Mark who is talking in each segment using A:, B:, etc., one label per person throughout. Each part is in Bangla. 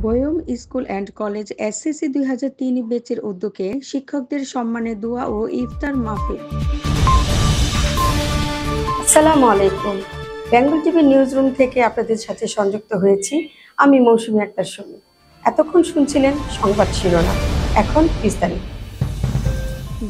A: Vayam school and college SCC ২০০৩ ব্যাচের উদ্যোগে শিক্ষকদের সম্মানে দোয়া ও ইফতার মাহফিল। আসসালামু আলাইকুম। বেঙ্গল টিভি নিউজ রুম থেকে আপনাদের সাথে সংযুক্ত হয়েছি আমি মৌসুমী আক্তার সুমি। এতক্ষণ শুনছিলেন সংবাদ শিরোনাম, এখন বিস্তারিত।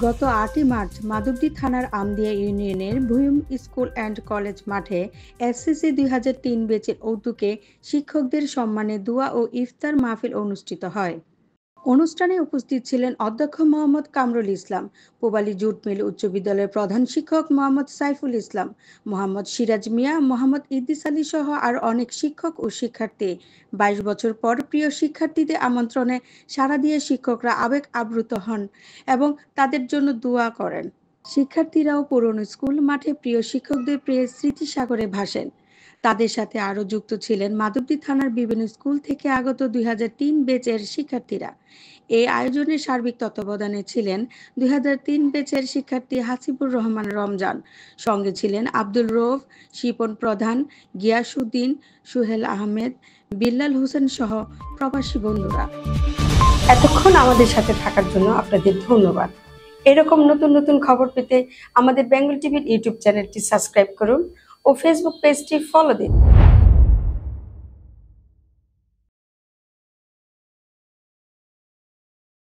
A: গত ৮ই মার্চ মাধবদী থানার আমদিয়া ইউনিয়নের ভূয়ম স্কুল অ্যান্ড কলেজ মাঠে এসসিসি ২০০৩ ব্যাচের উদ্যোগে শিক্ষকদের সম্মানে দোয়া ও ইফতার মাহফিল অনুষ্ঠিত হয়। অনুষ্ঠানে উপস্থিত ছিলেন অধ্যক্ষ মোহাম্মদ কামরুল ইসলাম, পূবালী জুট মিল উচ্চ বিদ্যালয়ের প্রধান শিক্ষক মোহাম্মদ সাইফুল ইসলাম, মোহাম্মদ সিরাজ মিয়া, মোহাম্মদ ইদ্রিস আলী সহ আর অনেক শিক্ষক ও শিক্ষার্থী। ২২ বছর পর প্রিয় শিক্ষার্থীদের আমন্ত্রণে সাড়া দিয়ে শিক্ষকরা আবেগ আপ্লুত হন এবং তাদের জন্য দোয়া করেন। শিক্ষার্থীরাও পুরনো স্কুল মাঠে প্রিয় শিক্ষকদের প্রিয় স্মৃতিসাগরে ভাসেন। তাদের সাথে আরও যুক্ত ছিলেন মাধবদী থানার বিভিন্ন স্কুল থেকে আগত ২০০৩ ব্যাচের শিক্ষার্থীরা। এই আয়োজনের সার্বিক তত্ত্বাবধানে ছিলেন ২০০৩ ব্যাচের শিক্ষার্থী হাসিবুর রহমান রমজান, সঙ্গে ছিলেন আব্দুল রউফ, শিপন প্রধান, গিয়াসউদ্দিন, সুহেল আহমেদ, বিল্লাল হোসেন সহ প্রবাসী বন্ধুরা। এতক্ষণ আমাদের সাথে থাকার জন্য আপনাদের ধন্যবাদ। এরকম নতুন নতুন খবর পেতে আমাদের বেঙ্গল টিভির ইউটিউব চ্যানেলটি সাবস্ক্রাইব করুন ও ফেসবুক পেজটি ফলো দিন।